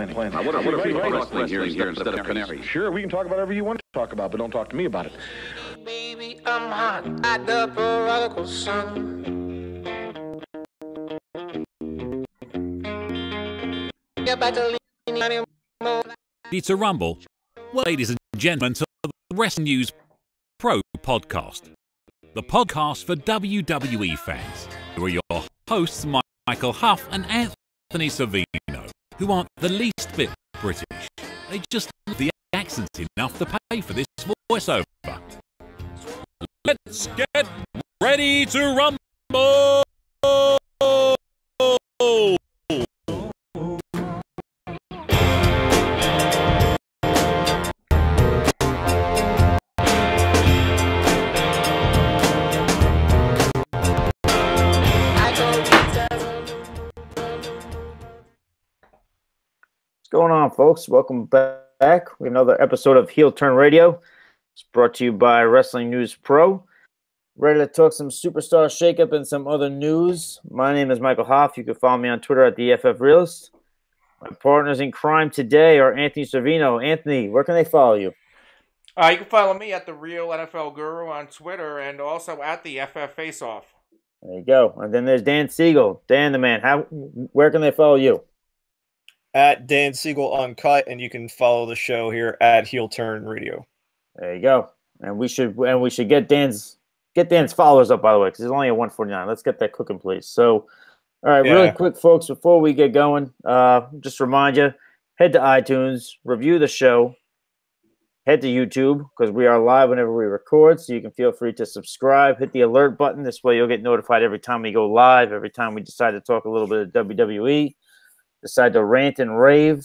planning. What if we talk wrestling here instead of canary? Sure, we can talk about whatever you want to talk about, but don't talk to me about it. Baby, I'm hot at the prodigal son. Get back to anymore. It's a rumble. Well, ladies and gentlemen, to the Wrestling News Pro podcast, the podcast for WWE fans. Who are your hosts, Michael Huff and Anthony Savino, who aren't the least bit British. They just love the accents enough to pay for this voiceover. Let's get ready to rumble! What's going on, folks? Welcome back. We have another episode of Heel Turn Radio. It's brought to you by Wrestling News Pro. Ready to talk some Superstar Shakeup and some other news. My name is Michael Hoff. You can follow me on Twitter at the FF Realist. My partners in crime today are Anthony Servino. Anthony, where can they follow you? You can follow me at The Real NFL Guru on Twitter and also at the FF Faceoff. There you go. And then there's Dan Siegel. Dan the man. Where can they follow you? At Dan Siegel Uncut, and you can follow the show here at Heel Turn Radio. There you go. And we should get Dan's followers up, by the way, because he's only at 149. Let's get that cooking, please. So, all right, really quick, folks, before we get going, just remind you, head to iTunes, review the show, head to YouTube, because we are live whenever we record, so you can feel free to subscribe, hit the alert button. This way you'll get notified every time we go live, every time we decide to talk a little bit of WWE. Decide to rant and rave.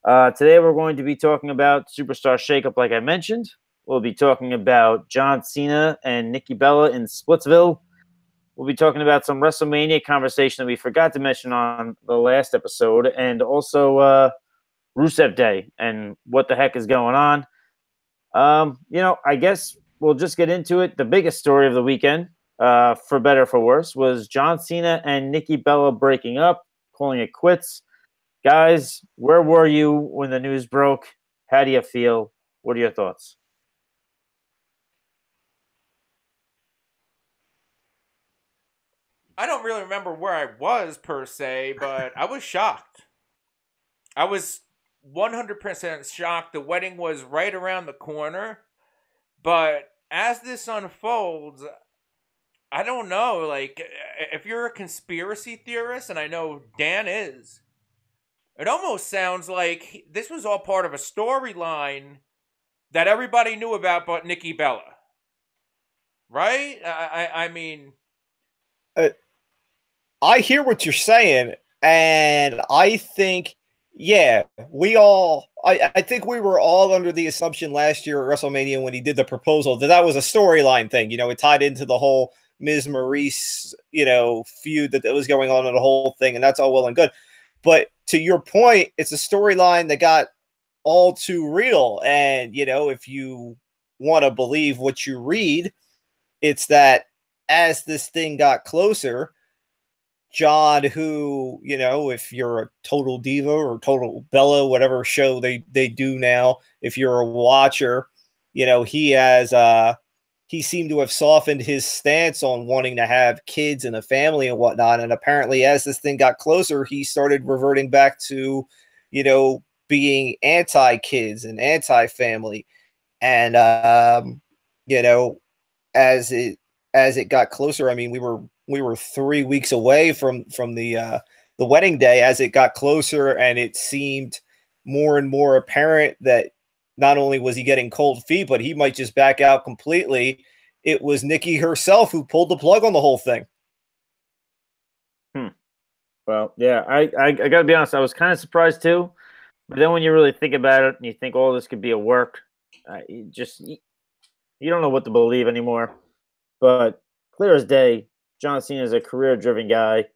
Today we're going to be talking about Superstar Shakeup, like I mentioned. We'll be talking about John Cena and Nikki Bella in Splitsville. We'll be talking about some Wrestlemania conversation that we forgot to mention on the last episode, and also Rusev Day and what the heck is going on. I guess we'll just get into it. The biggest story of the weekend, for better or for worse, was John Cena and Nikki Bella breaking up, calling it quits. Guys, where were you when the news broke? How do you feel? What are your thoughts? I don't really remember where I was, per se, but I was shocked. I was 100% shocked. The wedding was right around the corner. But as this unfolds, I don't know. Like, if you're a conspiracy theorist, and I know Dan is, it almost sounds like this was all part of a storyline that everybody knew about but Nikki Bella. Right? I mean... I hear what you're saying, and I think, I think we were all under the assumption last year at WrestleMania when he did the proposal that was a storyline thing. You know, it tied into the whole Miz Maurice, feud that was going on in the whole thing, and that's all well and good. But to your point, it's a storyline that got all too real. And, if you want to believe what you read, it's that as this thing got closer, John, who, if you're a Total Diva or Total Bella, whatever show they do now, if you're a watcher, he seemed to have softened his stance on wanting to have kids and a family and whatnot. And apparently as this thing got closer, he started reverting back to, being anti-kids and anti-family. And, as it got closer, I mean, we were 3 weeks away from the wedding day. As it got closer, and it seemed more and more apparent that not only was he getting cold feet, but he might just back out completely. It was Nikki herself who pulled the plug on the whole thing. Well, yeah, I got to be honest. I was kind of surprised too. But then when you really think about it and you think, oh, this could be a work, you don't know what to believe anymore. But clear as day, John Cena is a career-driven guy,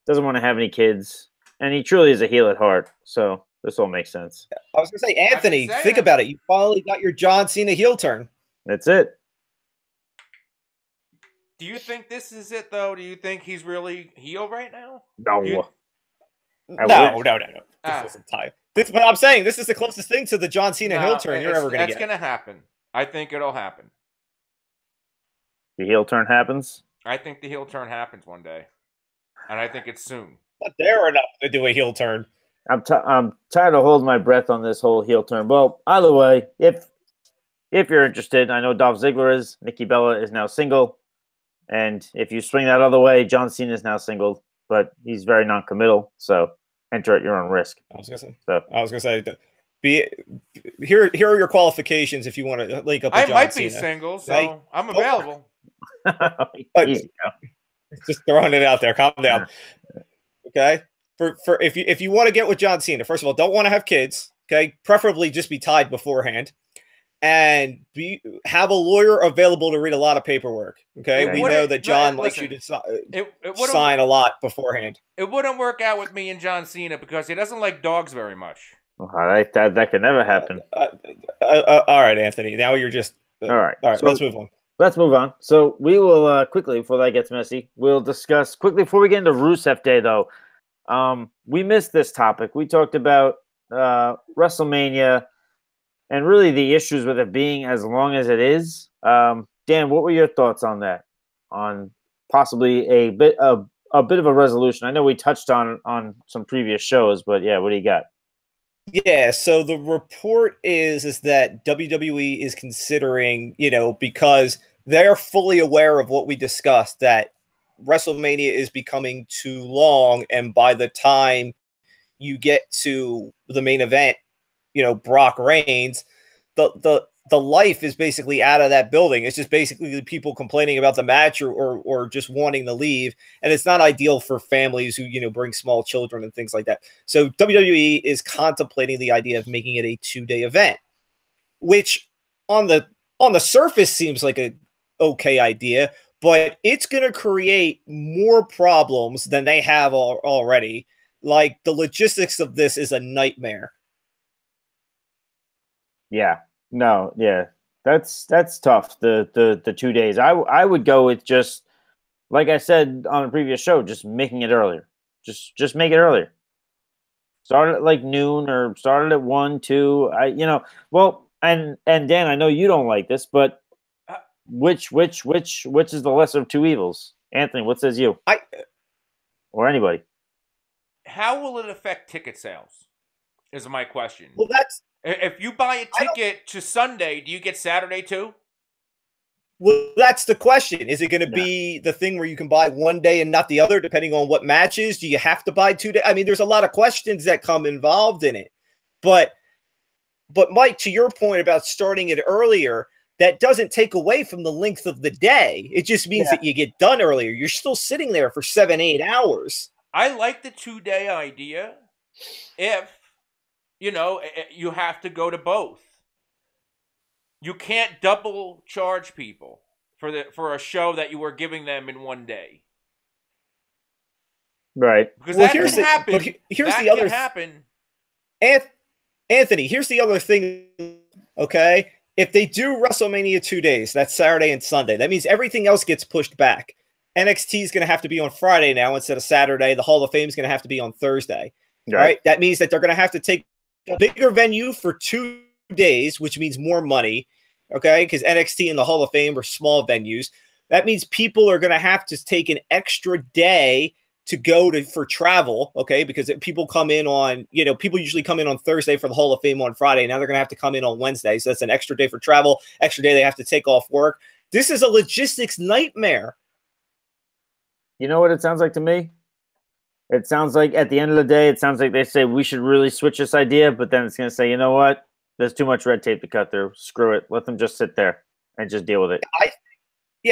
doesn't want to have any kids, and he truly is a heel at heart. So this all makes sense. I was going to say, Anthony, think about it. You finally got your John Cena heel turn. That's it. Do you think this is it, though? Do you think he's really heel right now? No. No. This But I'm saying this is the closest thing to the John Cena heel turn you're ever going to get. That's going to happen. I think it'll happen. The heel turn happens? I think the heel turn happens one day. And I think it's soon. But they're enough to do a heel turn. I'm tired of holding my breath on this whole heel turn. Well, either way, if you're interested, I know Dolph Ziggler is. Nikki Bella is now single. And if you swing that other way, John Cena is now single. But he's very non-committal. So enter at your own risk. I was gonna say, here are your qualifications if you want to link up with John Cena. I might be single, so I'm available. Just throwing it out there. Calm down. Okay. For if you want to get with John Cena, first of all, don't want to have kids. Okay. Preferably just be tied beforehand, and have a lawyer available to read a lot of paperwork. Okay. We know that John likes you to sign a lot beforehand. It wouldn't work out with me and John Cena because he doesn't like dogs very much. All right, that could never happen. All right, Anthony. Now you're just all right. So let's move on. Let's move on. So we will quickly, before that gets messy, we'll discuss quickly before we get into Rusev Day, though. We missed this topic. We talked about WrestleMania and really the issues with it being as long as it is. Dan, what were your thoughts on that? On possibly a bit of a resolution? I know we touched on some previous shows, but yeah, what do you got? Yeah, so the report is that WWE is considering, because they're fully aware of what we discussed, that WrestleMania is becoming too long, and by the time you get to the main event, Brock Reigns, the life is basically out of that building. It's just basically people complaining about the match or just wanting to leave. And it's not ideal for families who, bring small children and things like that. So WWE is contemplating the idea of making it a 2-day event, which on the surface seems like a okay idea, but it's going to create more problems than they have already. Like, the logistics of this is a nightmare. Yeah. No, yeah, that's tough. The 2 days. I would go with just like I said on a previous show, just making it earlier. Just make it earlier. Start at like noon or start at 1, 2. Well, and Dan, I know you don't like this, but which is the lesser of two evils? Anthony, what says you? Or anybody? How will it affect ticket sales? Is my question. Well, if you buy a ticket to Sunday, do you get Saturday too? Well, that's the question. Is it going to be the thing where you can buy one day and not the other, depending on what matches? Do you have to buy 2 days? I mean, there's a lot of questions that come involved in it. But Mike, to your point about starting it earlier, that doesn't take away from the length of the day. It just means that you get done earlier. You're still sitting there for 7-8 hours. I like the 2-day idea if you have to go to both. You can't double charge people for a show that you were giving them in 1 day. Right. Because that can happen. Here's the other happen. Anthony, here's the other thing, okay? If they do WrestleMania 2 days, that's Saturday and Sunday, that means everything else gets pushed back. NXT is going to have to be on Friday now instead of Saturday. The Hall of Fame is going to have to be on Thursday. Right? That means that they're going to have to take a bigger venue for 2 days, which means more money, okay? Because NXT and the Hall of Fame are small venues. That means people are going to have to take an extra day to go for travel, okay? Because people come in on, people usually come in on Thursday for the Hall of Fame on Friday. Now they're going to have to come in on Wednesday. So that's an extra day for travel, extra day they have to take off work. This is a logistics nightmare. You know what it sounds like to me? It sounds like at the end of the day, it sounds like they say we should really switch this idea, but then it's going to say, you know what? There's too much red tape to cut through. Screw it. Let them just sit there and just deal with it.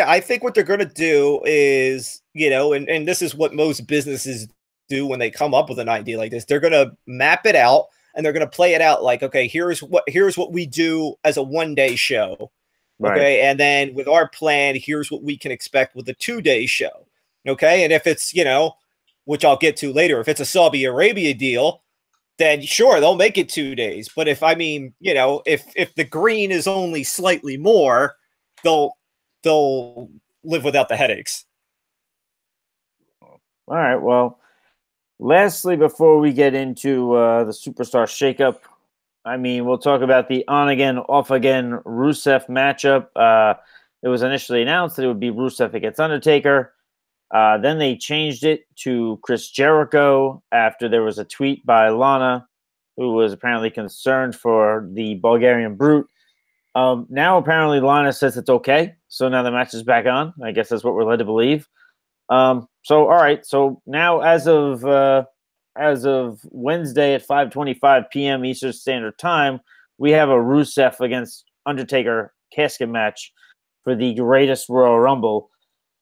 I think what they're going to do is, and this is what most businesses do when they come up with an idea like this. They're going to map it out and they're going to play it out like, okay, here's what we do as a 1-day show. Right. Okay. And then with our plan, here's what we can expect with a 2-day show. Okay. And if it's, which I'll get to later, if it's a Saudi Arabia deal, then sure, they'll make it 2 days. But if if the green is only slightly more, they'll live without the headaches. All right. Well, Lastly, before we get into the Superstar Shakeup, I mean, we'll talk about the on-again, off-again Rusev matchup. It was initially announced that it would be Rusev against Undertaker. Then they changed it to Chris Jericho after there was a tweet by Lana, who was apparently concerned for the Bulgarian Brute. Now, apparently, Lana says it's okay. So now the match is back on. I guess that's what we're led to believe. All right. So now, as of Wednesday at 5:25 p.m. Eastern Standard Time, we have a Rusev against Undertaker casket match for the greatest Royal Rumble.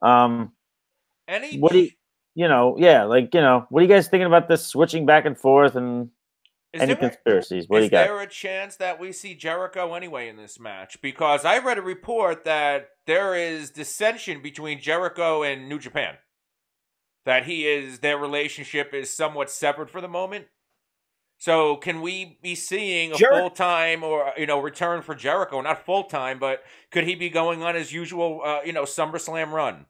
What do what are you guys thinking about this switching back and forth and any conspiracies? What do you got? Is there a chance that we see Jericho anyway in this match? Because I read a report that there is dissension between Jericho and New Japan. That their relationship is somewhat severed for the moment. So can we be seeing a full-time or, return for Jericho? Not full-time, but could he be going on his usual, SummerSlam run?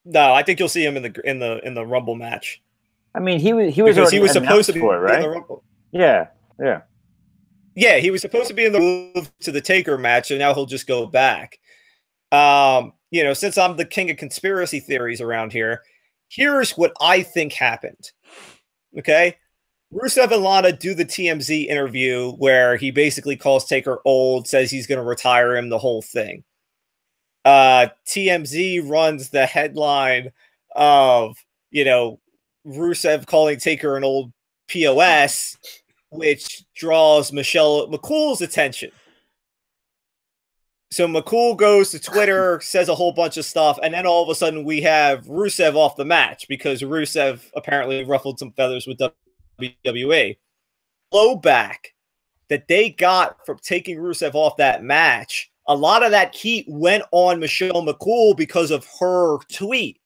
No, I think you'll see him in the Rumble match. I mean, he was supposed to be for it, right? In the Rumble. Yeah. Yeah, he was supposed to be in the move to the Taker match, and now he'll just go back. Since I'm the king of conspiracy theories around here, here's what I think happened. Okay? Rusev and Lana do the TMZ interview where he basically calls Taker old, says he's going to retire him, the whole thing. TMZ runs the headline of, Rusev calling Taker an old POS, which draws Michelle McCool's attention. So McCool goes to Twitter, says a whole bunch of stuff, and then all of a sudden we have Rusev off the match because Rusev apparently ruffled some feathers with WWE. Blowback that they got from taking Rusev off that match, a lot of that heat went on Michelle McCool because of her tweet.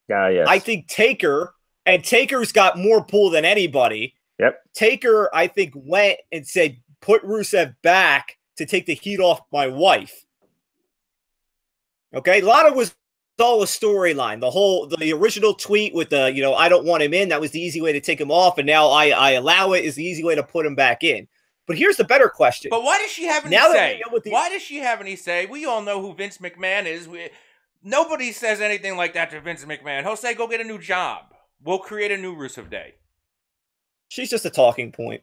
Yes. I think Taker's got more pull than anybody. Yep. Taker, I think, went and said, put Rusev back to take the heat off my wife. Okay, Lana was all a storyline. The original tweet with the, I don't want him in, that was the easy way to take him off, and now I allow it is the easy way to put him back in. But here's the better question. But why does she have any say? Why does she have any say? We all know who Vince McMahon is. Nobody says anything like that to Vince McMahon. He'll say, go get a new job. We'll create a new Rusev Day. She's just a talking point.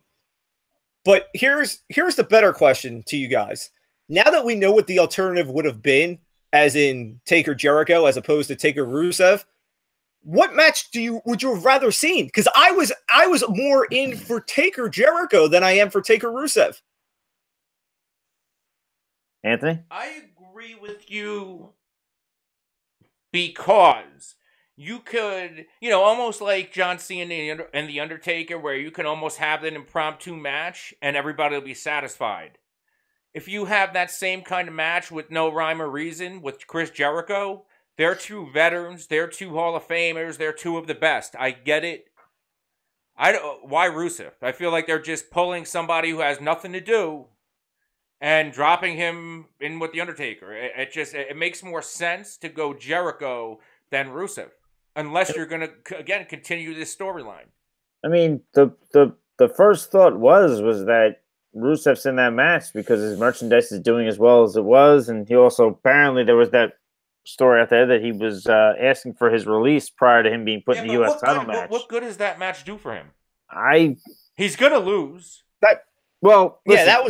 But here's the better question to you guys. Now that we know what the alternative would have been, as in Taker Jericho as opposed to Taker Rusev, what match would you have rather seen? Because I was more in for Taker Jericho than I am for Taker Rusev. Anthony? I agree with you because you could, almost like John Cena and The Undertaker, where you can almost have an impromptu match and everybody will be satisfied. If you have that same kind of match with no rhyme or reason with Chris Jericho, they're two veterans, they're two Hall of Famers, they're two of the best. I get it. Why Rusev? I feel like they're just pulling somebody who has nothing to do and dropping him in with The Undertaker. It makes more sense to go Jericho than Rusev. Unless you're going to, again, continue this storyline. I mean, the first thought was that Rusev's in that match because his merchandise is doing as well as it was. And he also, apparently, there was that story out there that he was asking for his release prior to him being put in the U.S. title match. What good does that match do for him? He's going to lose. Listen. That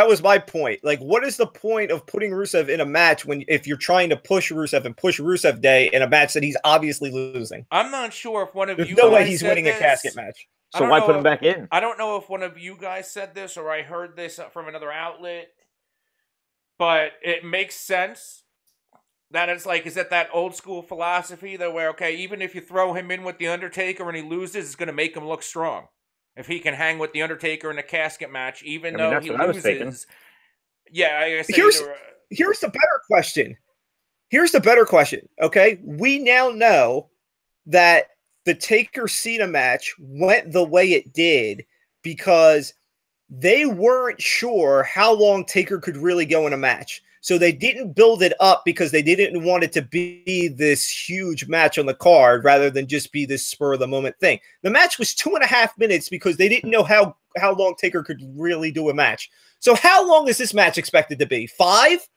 was my point. Like, what is the point of putting Rusev in a match if you're trying to push Rusev and push Rusev Day in a match that he's obviously losing? I'm not sure if one of There's you no guys way he's winning a casket match. So why put him back in? I don't know if one of you guys said this or I heard this from another outlet, but it makes sense that it's like, is it that old school philosophy that where, okay, even if you throw him in with The Undertaker and he loses, it's going to make him look strong. If he can hang with The Undertaker in a casket match, even though he loses. Yeah, I guess here's the better question. Here's the better question, okay? We now know that the Taker Cena match went the way it did because they weren't sure how long Taker could really go in a match. So they didn't build it up because they didn't want it to be this huge match on the card rather than just be this spur of the moment thing. The match was 2.5 minutes because they didn't know how long Taker could really do a match. So how long is this match expected to be? 5?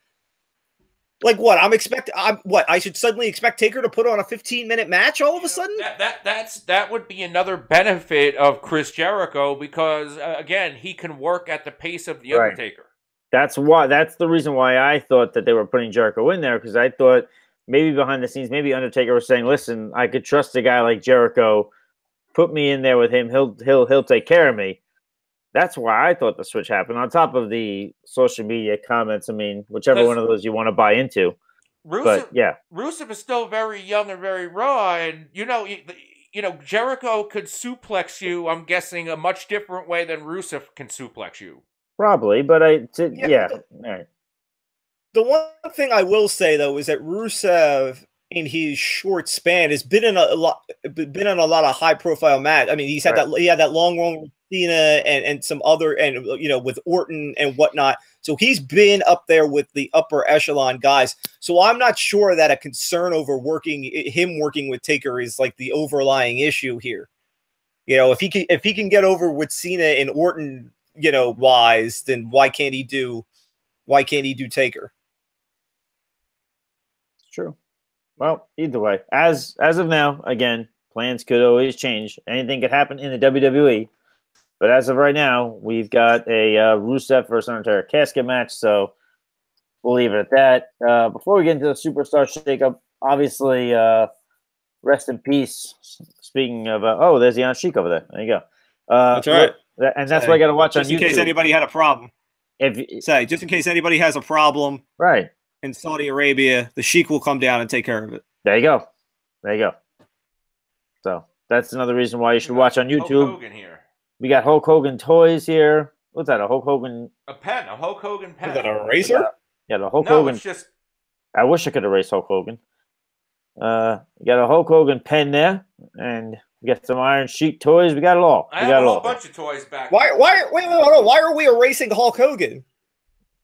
Like what? I should suddenly expect Taker to put on a 15-minute match all of a sudden? That would be another benefit of Chris Jericho because again, he can work at the pace of the Undertaker. That's the reason why I thought that they were putting Jericho in there, because I thought maybe behind the scenes, maybe Undertaker was saying, "Listen, I could trust a guy like Jericho. Put me in there with him. He'll take care of me." That's why I thought the switch happened. On top of the social media comments, I mean, whichever one of those you want to buy into. Rusev is still very young and very raw, and you know, Jericho could suplex you. I'm guessing a much different way than Rusev can suplex you. Probably, but All right. The one thing I will say though is that Rusev, in his short span, has been in a lot of high profile match. I mean, he had that long run with Cena and some other, and with Orton and whatnot. So he's been up there with the upper echelon guys. So I'm not sure that a concern over him working with Taker is like the overlying issue here. If he can get over with Cena and Orton, wise, then why can't he do Taker? It's true. Well, either way, as of now, again, plans could always change. Anything could happen in the WWE. But as of right now, we've got a Rusev versus Undertaker casket match, so we'll leave it at that. Before we get into the Superstar Shakeup, obviously, rest in peace. Speaking of, there's the Sheik over there. There you go. That's right. And that's what I got to watch on YouTube. Just in case anybody had a problem. Just in case anybody has a problem. Right. In Saudi Arabia, the Sheik will come down and take care of it. There you go. So that's another reason why you should watch on YouTube. Hulk Hogan here. We got Hulk Hogan toys here. What's that? A Hulk Hogan? A Hulk Hogan pen. Is that a eraser? Yeah, the Hulk Hogan. It's just. I wish I could erase Hulk Hogan. We got a Hulk Hogan pen there, and we got some Iron Sheik toys. We got it all. I have a whole bunch of toys back. Why are we erasing Hulk Hogan?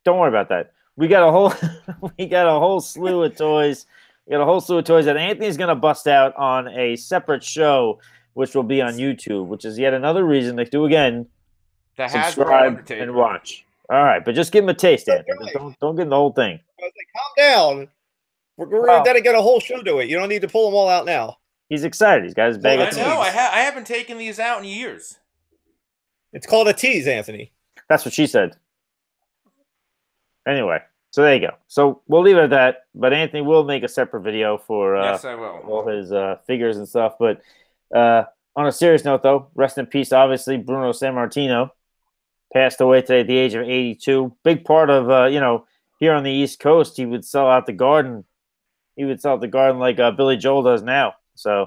Don't worry about that. We got a whole slew of toys. We got a whole slew of toys that Anthony's gonna bust out on a separate show, which will be on YouTube, which is yet another reason to do again. Subscribe and watch. All right, but just give him a taste, Anthony. Don't get the whole thing. I was like, calm down. We're going to dedicate a whole show to it. You don't need to pull them all out now. He's excited. He's got his bag of toys. I know. I haven't taken these out in years. It's called a tease, Anthony. That's what she said. Anyway, so there you go. So we'll leave it at that. But Anthony will make a separate video for yes, I will. All his figures and stuff. But on a serious note, though, rest in peace, obviously, Bruno Sammartino passed away today at the age of 82. Big part of, here on the East Coast, he would sell out the Garden. He would sell out the Garden like Billy Joel does now. So,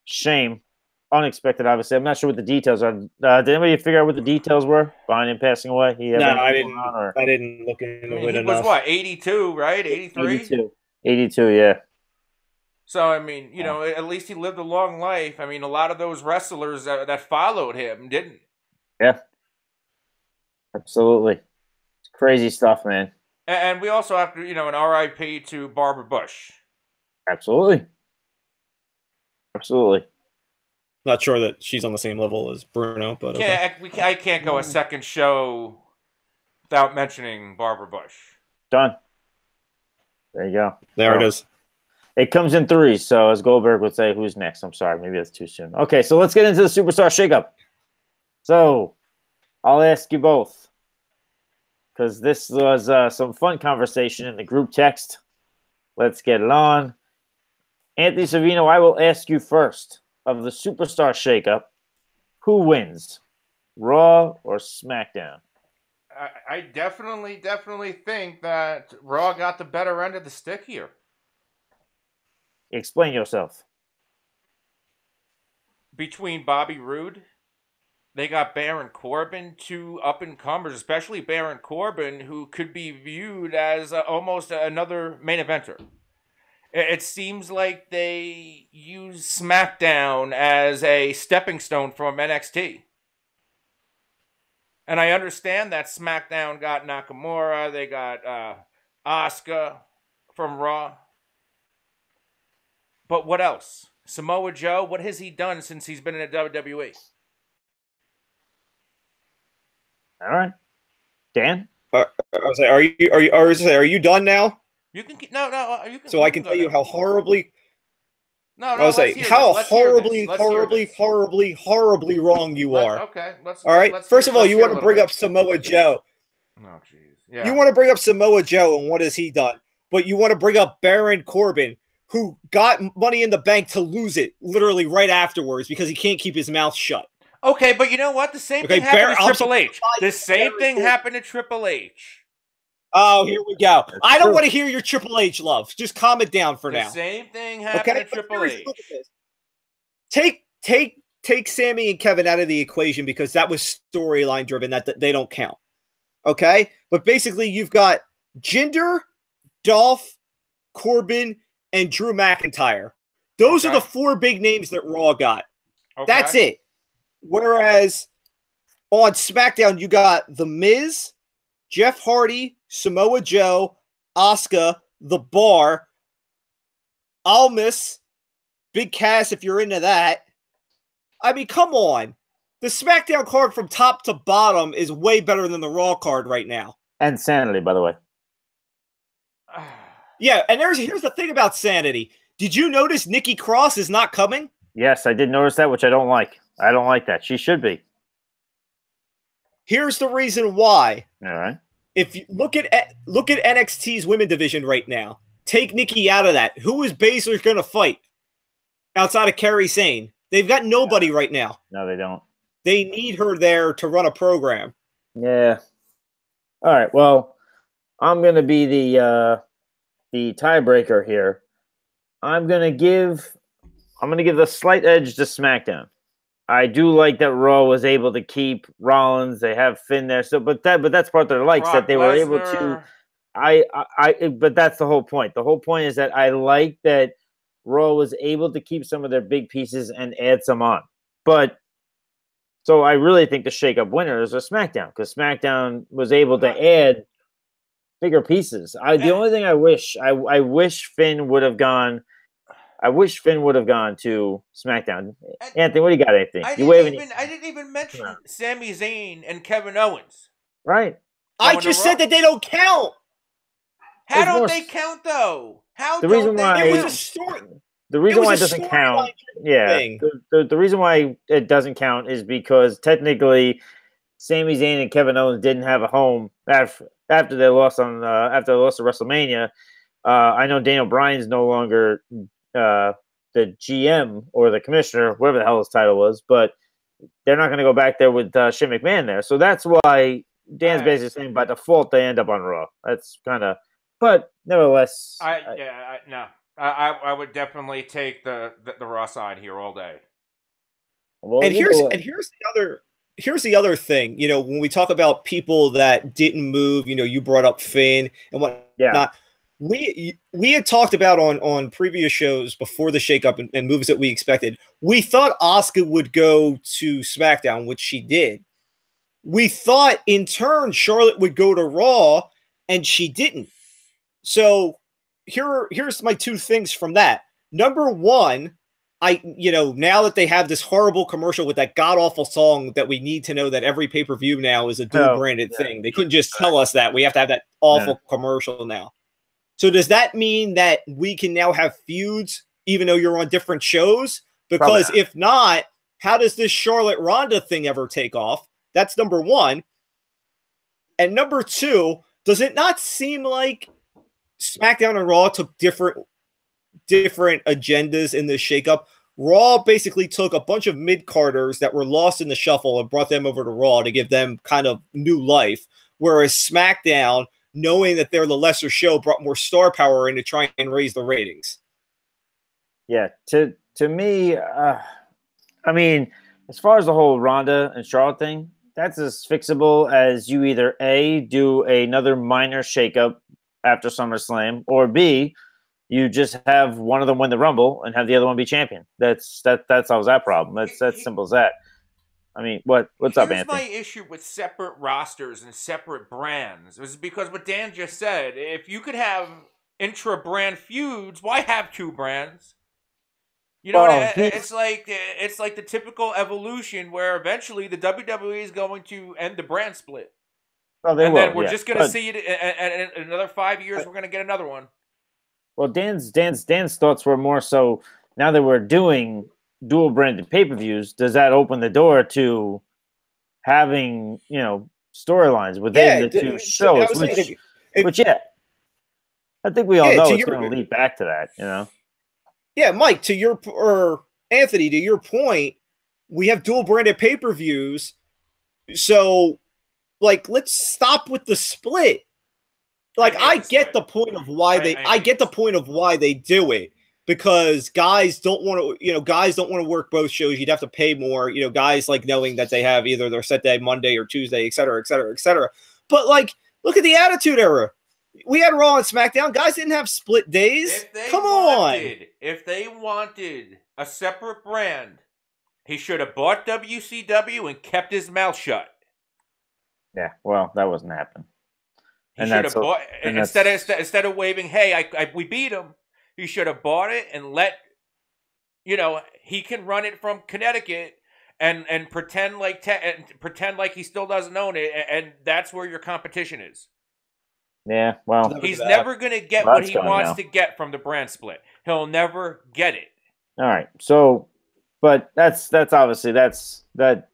shame. Unexpected, obviously. I'm not sure what the details are. Did anybody figure out what the details were behind him passing away? No, I didn't look into it enough. He was what, 82, right? 83? 82, yeah. So, I mean, at least he lived a long life. I mean, a lot of those wrestlers that followed him didn't. Yeah. Absolutely. It's crazy stuff, man. And we also have to, an RIP to Barbara Bush. Absolutely. Not sure that she's on the same level as Bruno, but I can't go a second show without mentioning Barbara Bush. Done. There you go. There it is. It comes in threes, so as Goldberg would say, who's next? I'm sorry, maybe that's too soon. Okay, so let's get into the Superstar Shakeup. So, I'll ask you both, because this was some fun conversation in the group text. Let's get it on. Anthony Savino, I will ask you first. Of the Superstar Shakeup, who wins, Raw or SmackDown? I definitely think that Raw got the better end of the stick here. Explain yourself. Between Bobby Roode, they got Baron Corbin, two up-and-comers, especially Baron Corbin, who could be viewed as almost another main eventer. It seems like they use SmackDown as a stepping stone from NXT. And I understand that SmackDown got Nakamura. They got Asuka from Raw. But what else? Samoa Joe, what has he done since he's been in the WWE? All right. Dan? I was like, are you done now? You can no. You can. So I can tell you how horribly. No. I was like, how horribly wrong you are. Okay. All right. First of all, you want to bring up Samoa Joe. Oh, jeez. Yeah. You want to bring up Samoa Joe and what has he done? But you want to bring up Baron Corbin, who got Money in the Bank to lose it literally right afterwards because he can't keep his mouth shut. Okay, but you know what? The same thing happened to Triple H. The same thing happened to Triple H. Oh, here we go. I don't want to hear your Triple H love. Just calm it down for now. The same thing happened to Triple H. Take Sammy and Kevin out of the equation because that was storyline driven. That they don't count. Okay? But basically, you've got Jinder, Dolph, Corbin, and Drew McIntyre. Those are the 4 big names that Raw got. Okay. That's it. Whereas on SmackDown, you got The Miz, Jeff Hardy, Samoa Joe, Asuka, The Bar, Almas, Big Cass if you're into that. I mean, come on. The SmackDown card from top to bottom is way better than the Raw card right now. And Sanity, by the way. Yeah, and here's the thing about Sanity. Did you notice Nikki Cross is not coming? Yes, I did notice that, which I don't like. I don't like that. She should be. Here's the reason why. All right. If you look at NXT's women division right now, take Nikki out of that. Who is Baszler going to fight outside of Kairi Sane? They've got nobody right now. No, they don't. They need her there to run a program. Yeah. All right. Well, I'm going to be the tiebreaker here. I'm going to give the slight edge to SmackDown. I do like that Raw was able to keep Rollins. They have Finn there, but that's part of their likes that they were able to. But that's the whole point. The whole point is that I like that Raw was able to keep some of their big pieces and add some on. But so I really think the shakeup winner is a SmackDown because SmackDown was able to add bigger pieces. The only thing I wish Finn would have gone. I wish Finn would have gone to SmackDown. Anthony, what do you got, Anthony? I didn't even mention Sami Zayn and Kevin Owens. Right. I just said that they don't count. How don't they count, though? How the don't reason they? Why, it was a story. The reason why it doesn't count, the reason why it doesn't count is because technically Sami Zayn and Kevin Owens didn't have a home after they lost to WrestleMania. I know Daniel Bryan's no longer the GM or the commissioner, whatever the hell his title was, but they're not going to go back there with Shane McMahon there. So that's why Dan's basically saying by default they end up on Raw. That's kind of, but nevertheless, I would definitely take the Raw side here all day. Well, and here's the other thing. You know, when we talk about people that didn't move, you know, you brought up Finn and whatnot. Yeah. We had talked about on previous shows before the shakeup and moves that we expected. We thought Asuka would go to SmackDown, which she did. We thought in turn Charlotte would go to Raw, and she didn't. So here's my 2 things from that. Number one, now that they have this horrible commercial with that god awful song that we need to know that every pay-per-view now is a dual branded thing. They couldn't just tell us that. We have to have that awful commercial now. So does that mean that we can now have feuds even though you're on different shows? Because if not, how does this Charlotte Ronda thing ever take off? That's number one. And number 2, does it not seem like SmackDown and Raw took different agendas in this shakeup? Raw basically took a bunch of mid-carders that were lost in the shuffle and brought them over to Raw to give them kind of new life. Whereas SmackDown, knowing that they're the lesser show, brought more star power in to try and raise the ratings. Yeah, to me, I mean, as far as the whole Ronda and Charlotte thing, that's as fixable as you either A, do another minor shakeup after SummerSlam, or B, you just have one of them win the Rumble and have the other one be champion. That solves that problem. That's simple as that. I mean, what's up, Here's Anthony? my issue with separate rosters and separate brands. It was because what Dan just said, if you could have intra-brand feuds, why have two brands? You know, it's like the typical evolution where eventually the WWE is going to end the brand split. Oh, they and will, then we're just going to see it in another 5 years. We're going to get another one. Well, Dan's thoughts were more so now that we're doing dual branded pay-per-views, does that open the door to having, storylines within the two shows? Which, I think we all know it's going to lead back to that, Yeah, Mike, or Anthony, to your point, we have dual branded pay-per-views. So, let's stop with the split. I get the point of why they do it, because guys don't want to work both shows. You'd have to pay more. Guys like knowing that they have either their set day Monday or Tuesday, et cetera, et cetera, et cetera. But look at the Attitude Era. We had Raw and SmackDown. Guys didn't have split days. Come on. If they wanted a separate brand, he should have bought WCW and kept his mouth shut. Yeah, well, that wasn't happening. He should have bought instead of waving, "Hey, we beat him." He should have bought it and let he can run it from Connecticut and pretend like he still doesn't own it, and that's where your competition is. Yeah, well, he's never going to get what he wants to get from the brand split. He'll never get it. All right, so, but that's obviously that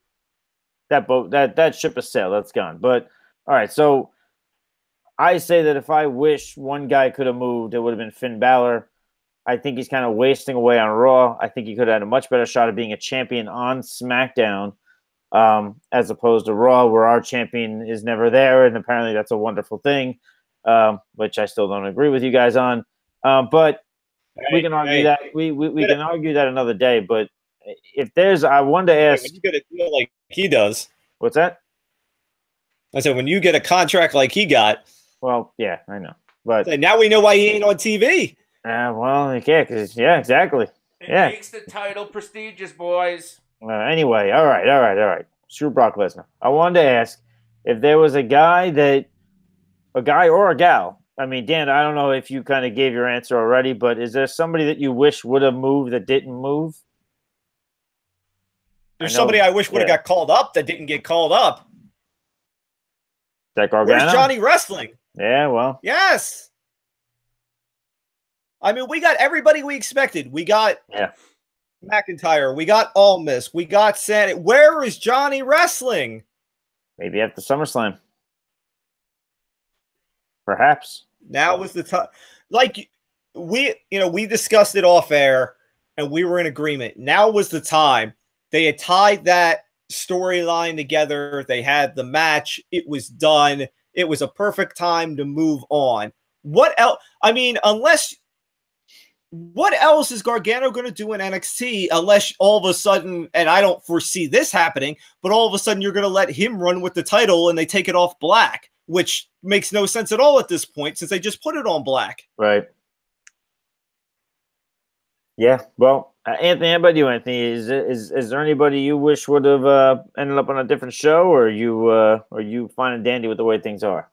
boat that ship has sailed. That's gone. But all right, so I say that if I wish one guy could have moved, it would have been Finn Balor. I think he's kind of wasting away on Raw. I think he could have had a much better shot of being a champion on SmackDown, as opposed to Raw, where our champion is never there, and apparently that's a wonderful thing, which I still don't agree with you guys on. But we can argue that we can argue that another day. But if there's, I wanted to ask, when you get a deal like he does. What's that? I said when you get a contract like he got. Well, yeah, I know, but now we know why he ain't on TV. Well, yeah, exactly. It makes the title prestigious, boys. Anyway, all right. Screw Brock Lesnar. I wanted to ask if there was a guy or a gal. I mean, Dan, I don't know if you kind of gave your answer already, but is there somebody that you wish would have moved that didn't move? There's somebody I wish would have got called up that didn't get called up. Is that Gargano? Where's Johnny Wrestling? Yeah, well. Yes. I mean, we got everybody we expected. We got McIntyre. We got Almas. We got Santa. Where is Johnny Wrestling? Maybe after SummerSlam. Perhaps. Now was the time. We discussed it off air, and we were in agreement. Now was the time. They had tied that storyline together. They had the match. It was done. It was a perfect time to move on. What else? I mean, what else is Gargano going to do in NXT unless all of a sudden, and I don't foresee this happening, but all of a sudden you're going to let him run with the title and they take it off Black, which makes no sense at all at this point since they just put it on Black. Right. Yeah. Well, Anthony, how about you, Anthony? Is there anybody you wish would have ended up on a different show, or you fine and dandy with the way things are?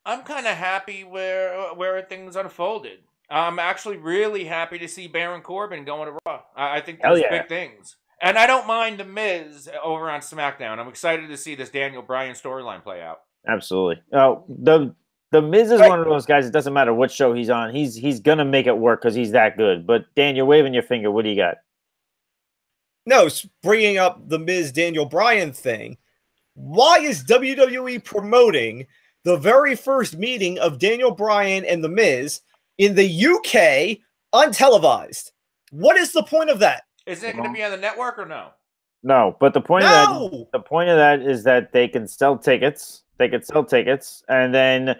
I'm kind of happy where things unfolded. I'm actually really happy to see Baron Corbin going to Raw. I think those big things. And I don't mind The Miz over on SmackDown. I'm excited to see this Daniel Bryan storyline play out. Absolutely. The Miz is one of those guys. It doesn't matter what show he's on. He's going to make it work because he's that good. But, Dan, you're waving your finger. What do you got? No, bringing up the Miz Daniel Bryan thing. Why is WWE promoting the very first meeting of Daniel Bryan and the Miz in the UK untelevised? What is the point of that? Is it going to be on the network or no? No, but the point of that is that they can sell tickets. They could sell tickets, and then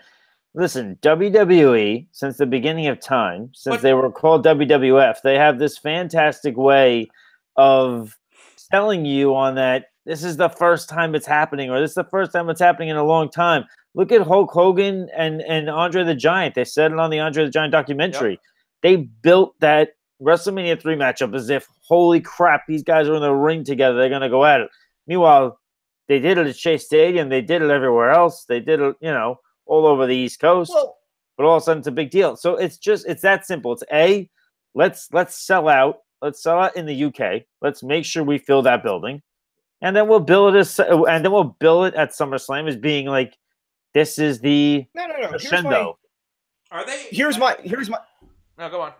listen, WWE, since the beginning of time, since they were called WWF, they have this fantastic way of telling you on that this is the first time it's happening, or this is the first time it's happening in a long time. Look at Hulk Hogan and Andre the Giant. They said it on the Andre the Giant documentary. Yep. They built that WrestleMania 3 matchup as if, holy crap, these guys are in the ring together. They're going to go at it. Meanwhile, they did it at Shea Stadium. They did it everywhere else. They did it, all over the East Coast. Well, but all of a sudden, it's a big deal. So it's that simple. It's let's sell out. Let's sell out in the UK. Let's make sure we fill that building, and then we'll build it at SummerSlam as being like, this is the crescendo. Are they? Here's my. No, go on.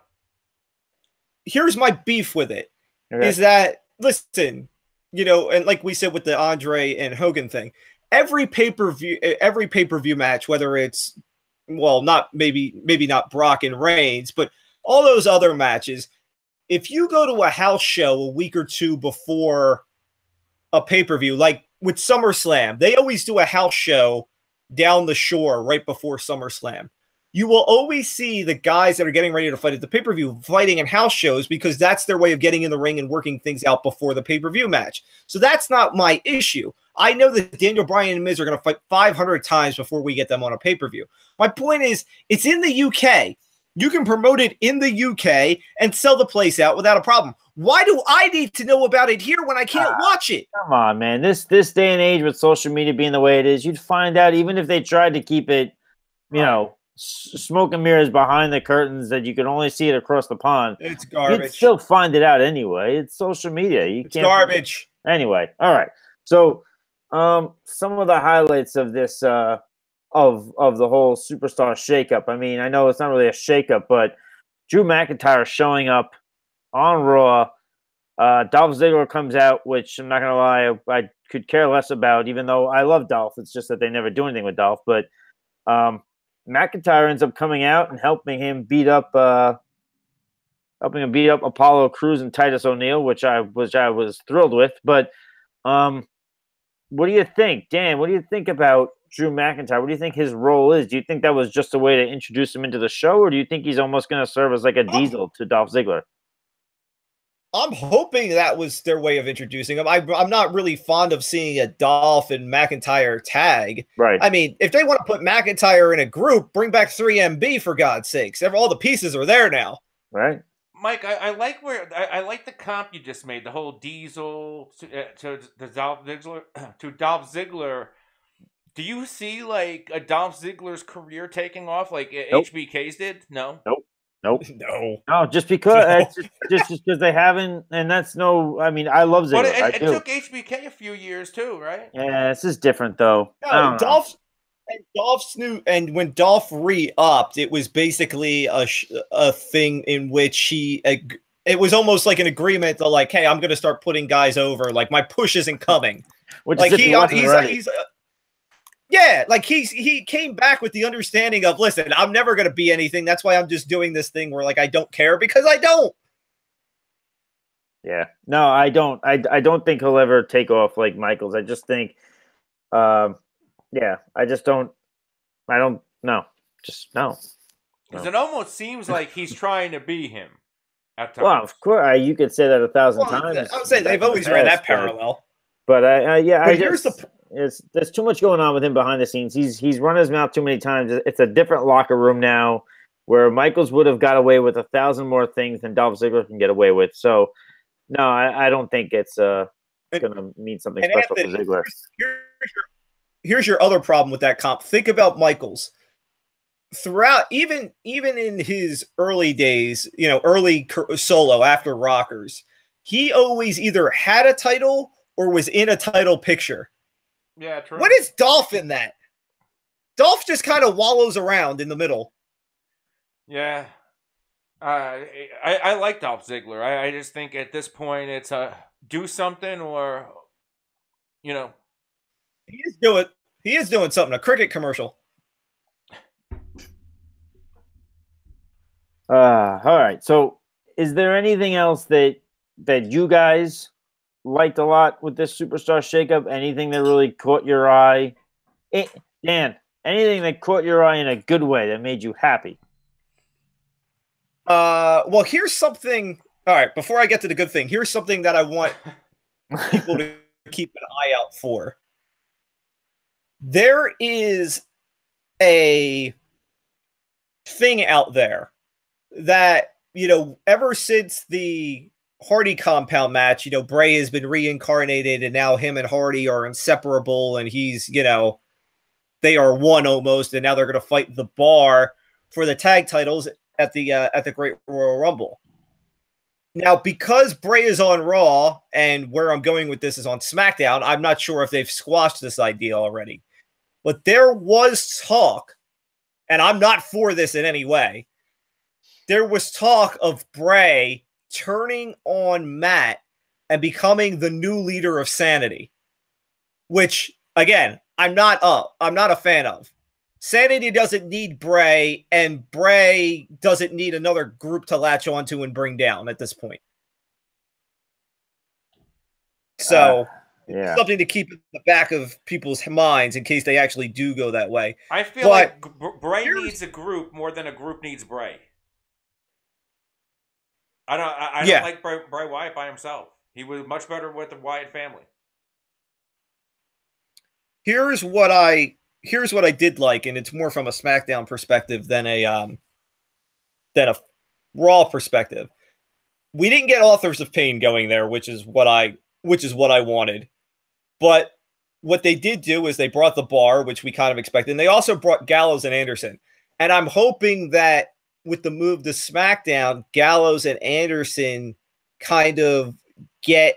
Here's my beef with it. Okay. Is that, listen, and like we said with the Andre and Hogan thing, every pay-per-view match, whether it's, well, maybe not Brock and Reigns, but all those other matches, if you go to a house show a week or two before a pay-per-view, like with SummerSlam, they always do a house show down the shore right before SummerSlam. You will always see the guys that are getting ready to fight at the pay-per-view fighting in house shows because that's their way of getting in the ring and working things out before the pay-per-view match. So that's not my issue. I know that Daniel Bryan and Miz are going to fight 500 times before we get them on a pay-per-view. My point is, it's in the UK. You can promote it in the UK and sell the place out without a problem. Why do I need to know about it here when I can't watch it? Come on, man. This day and age with social media being the way it is, you'd find out even if they tried to keep it, smoke and mirrors behind the curtains that you can only see it across the pond. It's garbage. You'd still find it out anyway. It's social media. It's garbage. Anyway, all right. So, some of the highlights of this of the whole superstar shakeup. I mean, I know it's not really a shakeup, but Drew McIntyre showing up on Raw. Dolph Ziggler comes out, which I'm not gonna lie, I could care less about, even though I love Dolph. It's just that they never do anything with Dolph. But McIntyre ends up coming out and helping him beat up Apollo Crews and Titus O'Neil, which I was thrilled with. But what do you think, Dan? What do you think about Drew McIntyre? What do you think his role is? Do you think that was just a way to introduce him into the show, or do you think he's almost going to serve as like a diesel to Dolph Ziggler? I'm hoping that was their way of introducing him. I'm not really fond of seeing a Dolph and McIntyre tag. Right. I mean, if they want to put McIntyre in a group, bring back 3MB for God's sakes. All the pieces are there now. Right. Mike, I like the comp you just made. The whole Diesel to Dolph Ziggler. Do you see like a Dolph Ziggler's career taking off like HBK's did? No. Nope. No, just because just because they haven't, and that's no. I mean, I love Ziggler. But it took HBK a few years too, right? Yeah, this is different though. No, Dolph's new, and when Dolph re-upped, it was basically a thing in which it was almost like an agreement to like, hey, I'm going to start putting guys over. Like my push isn't coming. Which like he's yeah, like he came back with the understanding of, listen, I'm never going to be anything. That's why I'm just doing this thing where like I don't care because I don't. Yeah, no, I don't. I don't think he'll ever take off like Michaels. I just think, yeah, I just don't. I don't know. Just no. Because it almost seems like he's trying to be him at times. Well, of course, you could say that 1,000 times. I would say they've always ran that parallel. But there's too much going on with him behind the scenes. He's run his mouth too many times. It's a different locker room now, where Michaels would have got away with 1,000 more things than Dolph Ziggler can get away with. So, no, I don't think it's going to mean something special for Ziggler. Here's your other problem with that comp. Think about Michaels. Throughout, even in his early days, early solo after Rockers, he always either had a title or was in a title picture. Yeah, true. What is Dolph in that? Dolph just kind of wallows around in the middle. Yeah. I like Dolph Ziggler. I just think at this point it's do something or, He is doing something. A cricket commercial. All right. So is there anything else that you guys liked a lot with this superstar shakeup? Anything that really caught your eye? Dan, anything that caught your eye in a good way that made you happy? Well, here's something. All right, before I get to the good thing, here's something that I want people to keep an eye out for. There is a thing out there that, ever since the Hardy compound match, Bray has been reincarnated and now him and Hardy are inseparable and he's, they are one almost, and now they're going to fight the Bar for the tag titles at the Great Royal Rumble. Now, because Bray is on Raw and where I'm going with this is on SmackDown, I'm not sure if they've squashed this idea already. But there was talk, and I'm not for this in any way, there was talk of Bray turning on Matt and becoming the new leader of Sanity, which, again, I'm not a fan of. Sanity doesn't need Bray, and Bray doesn't need another group to latch onto and bring down at this point. So, something to keep in the back of people's minds in case they actually do go that way. I feel like Bray needs a group more than a group needs Bray. I don't like Bray Wyatt by himself. He was much better with the Wyatt family. Here's what I did like, and it's more from a SmackDown perspective than a Raw perspective. We didn't get Authors of Pain going there, which is what I wanted. But what they did do is they brought the Bar, which we kind of expected, and they also brought Gallows and Anderson. And I'm hoping that with the move to SmackDown, Gallows and Anderson kind of get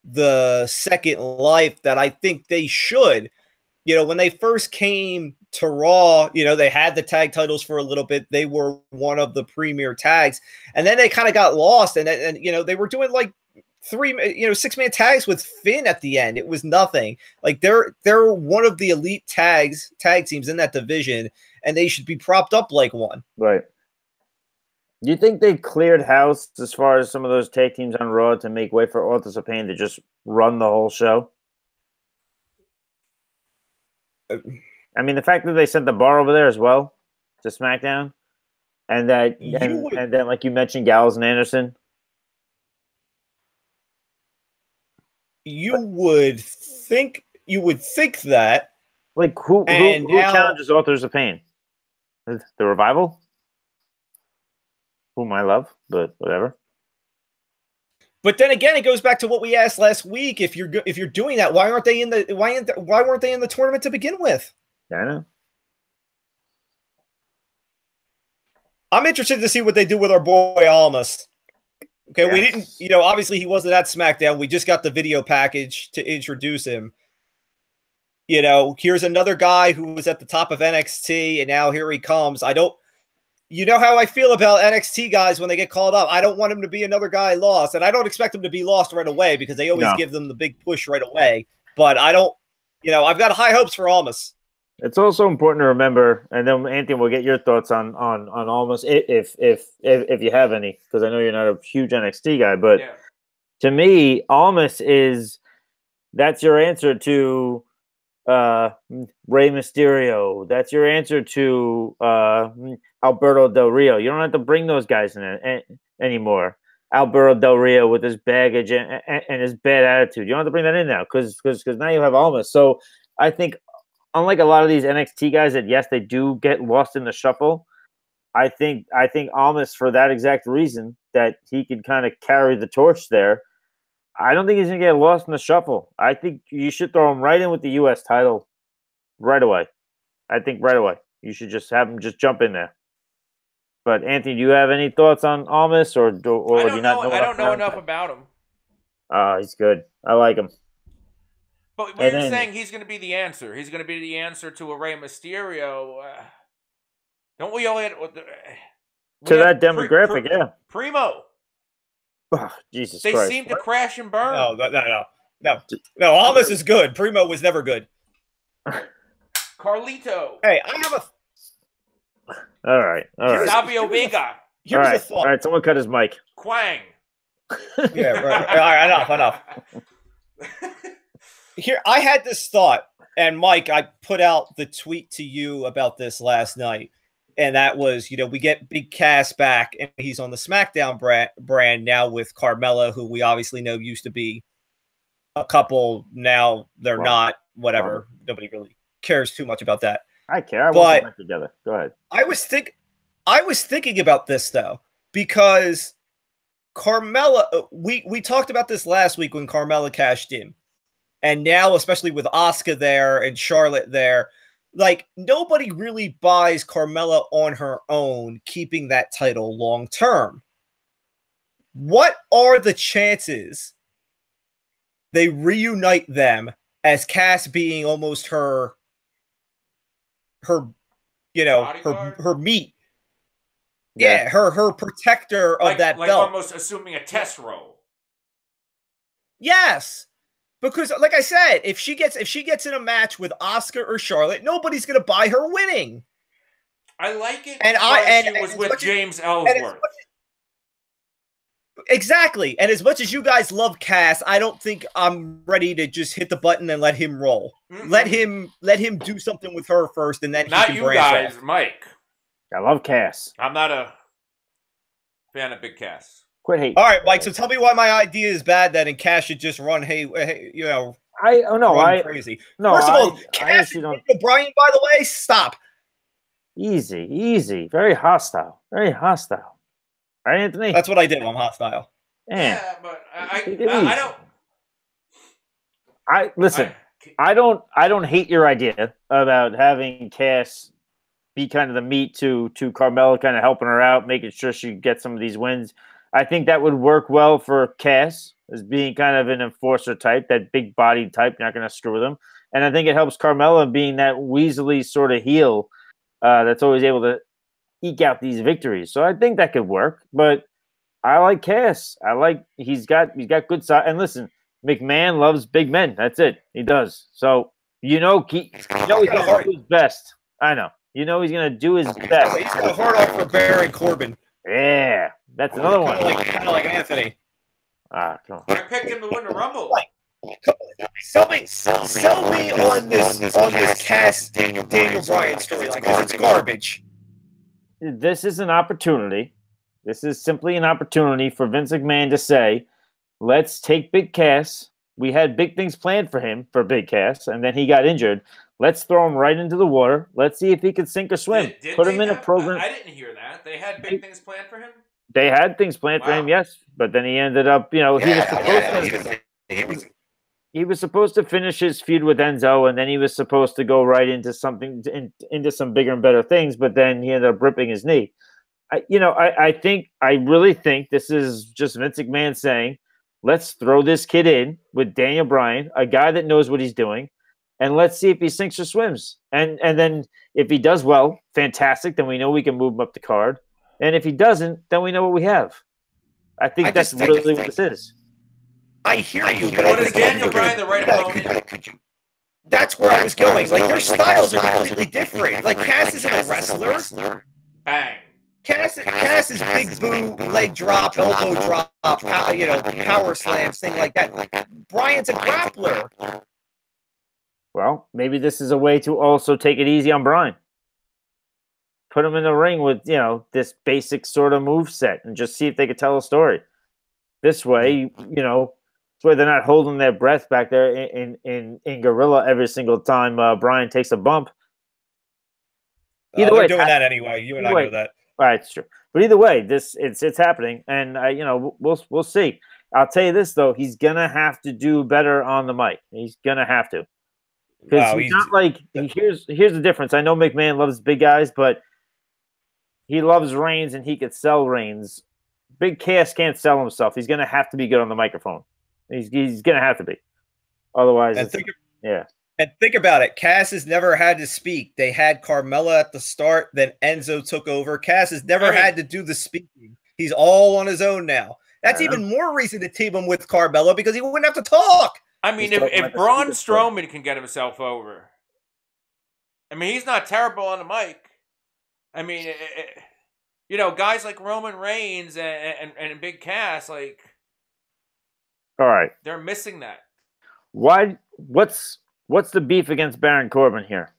the second life that I think they should. When they first came to Raw, they had the tag titles for a little bit. They were one of the premier tags. And then they kind of got lost. And they were doing like 6-man tags with Finn at the end. It was nothing. Like they're one of the elite tag teams in that division, and they should be propped up like one. Right. Do you think they cleared house as far as some of those tag teams on Raw to make way for Authors of Pain to just run the whole show? I mean, the fact that they sent the Bar over there as well to SmackDown, and then like you mentioned, Gallows and Anderson. You would think that. Like who challenges Authors of Pain? The Revival, whom I love, but whatever. But then again, it goes back to what we asked last week. If you're doing that, why weren't they in the tournament to begin with? I know. I'm interested to see what they do with our boy Almas. Okay, we didn't, obviously he wasn't at SmackDown. We just got the video package to introduce him. Here's another guy who was at the top of NXT, and now here he comes. You know how I feel about NXT guys when they get called up. I don't want him to be another guy lost, and I don't expect him to be lost right away because they always give them the big push right away. But I don't, I've got high hopes for Almas. It's also important to remember, and then Anthony will get your thoughts on Almas if you have any, because I know you're not a huge NXT guy, but to me, Almas that's your answer to Rey Mysterio. That's your answer to Alberto Del Rio. You don't have to bring those guys in anymore. Alberto Del Rio with his baggage and his bad attitude. You don't have to bring that in now because now you have Almas. So I think, unlike a lot of these NXT guys that, yes, they do get lost in the shuffle, I think Almas, for that exact reason, that he could kind of carry the torch there, I don't think he's going to get lost in the shuffle. I think you should throw him right in with the U.S. title right away. I think right away. You should just have him just jump in there. But, Anthony, do you have any thoughts on Almas? Or do you not know? I don't know enough about him. He's good. I like him. But we're saying he's going to be the answer. He's going to be the answer to a Rey Mysterio. Don't we all have to that demographic? Yeah. Primo. Oh, Jesus Christ. They seem to crash and burn. No. Almas is good. Primo was never good. Carlito. Hey, I have a. All right. Savio Vega. Here's a thought. All right. Someone cut his mic. Quang. Yeah. Right. All right. Enough. Here, I had this thought, and Mike, I put out the tweet to you about this last night, and that was, we get Big Cass back, and he's on the SmackDown brand now with Carmella, who we obviously know used to be a couple. Now they're not. Whatever. Nobody really cares too much about that. I care. I want them back together. Go ahead. I was thinking about this though, because Carmella, we talked about this last week when Carmella cashed in. And now, especially with Asuka there and Charlotte there, like, nobody really buys Carmella on her own, keeping that title long term. What are the chances they reunite them as Cass being almost her meat? Yeah, her protector of that belt. Almost assuming a test role. Yes. Because, like I said, if she gets in a match with Asuka or Charlotte, nobody's going to buy her winning. I like it. And she was with James Ellsworth. Exactly. And as much as you guys love Cass, I don't think I'm ready to just hit the button and let him roll. Mm-hmm. Let him do something with her first, and then not he can you guys, off. Mike. I love Cass. I'm not a fan of Big Cass. Quit hating. All right, Mike. So tell me why my idea is bad then, and Cass should just run. Hey, crazy. No, first of all, Cass and Bryan. By the way, stop. Easy. Very hostile. Right, Anthony? That's what I did. I'm hostile. Yeah, but I don't. I don't hate your idea about having Cass be kind of the meat to Carmella, kind of helping her out, making sure she gets some of these wins. I think that would work well for Cass as being kind of an enforcer type, that big body type, not going to screw with him. And I think it helps Carmella being that weaselly sort of heel that's always able to eke out these victories. So I think that could work. But I like Cass. He's got good side. And listen, McMahon loves big men. That's it. He does. So he's going to do his best. I know. He's going to do his best. He's going to hard off for Baron Corbin. Yeah, that's another one. Kind of like Anthony. Come on. I picked him to win the Rumble. Sell me on this Cass Daniel Bryan storyline, because it's garbage. This is an opportunity. This is simply an opportunity for Vince McMahon to say, let's take Big Cass. We had big things planned for him, for Big Cass, and then he got injured. Let's throw him right into the water. Let's see if he can sink or swim. Put him in a program. I didn't hear that. They had big things planned for him? They had things planned for him, yes. But then he ended up, he was supposed to finish his feud with Enzo, and then he was supposed to go right into into some bigger and better things, but then he ended up ripping his knee. I really think this is just Vince McMahon saying, let's throw this kid in with Daniel Bryan, a guy that knows what he's doing, and let's see if he sinks or swims. And then if he does well, fantastic, then we know we can move him up the card. And if he doesn't, then we know what we have. I think that's really what this is. I hear you, but is Daniel Bryan the right opponent? That's where I was going. Like, their styles are completely different. Like, Cass isn't a wrestler. Bang. Cass is big boom, leg drop, elbow drop, power slams, thing like that. Bryan's a grappler. Well, maybe this is a way to also take it easy on Bryan. Put him in the ring with, this basic sort of move set and just see if they could tell a story. This way, they're not holding their breath back there in gorilla every single time Bryan takes a bump. Either way, doing that anyway. You and I know that. All right, it's true. But either way, it's happening, and we'll see. I'll tell you this though, he's gonna have to do better on the mic. He's gonna have to, because he's not like here's the difference. I know McMahon loves big guys, but he loves Reigns, and he could sell Reigns. Big Cass can't sell himself. He's gonna have to be good on the microphone. He's gonna have to be, otherwise. And think about it. Cass has never had to speak. They had Carmella at the start, then Enzo took over. Cass has never had to do the speaking. He's all on his own now. That's even more reason to team him with Carmella, because he wouldn't have to talk. I mean, if Braun Strowman can get himself over, I mean, he's not terrible on the mic. I mean, guys like Roman Reigns and Big Cass, like, all right, they're missing that. Why? What's the beef against Baron Corbin here?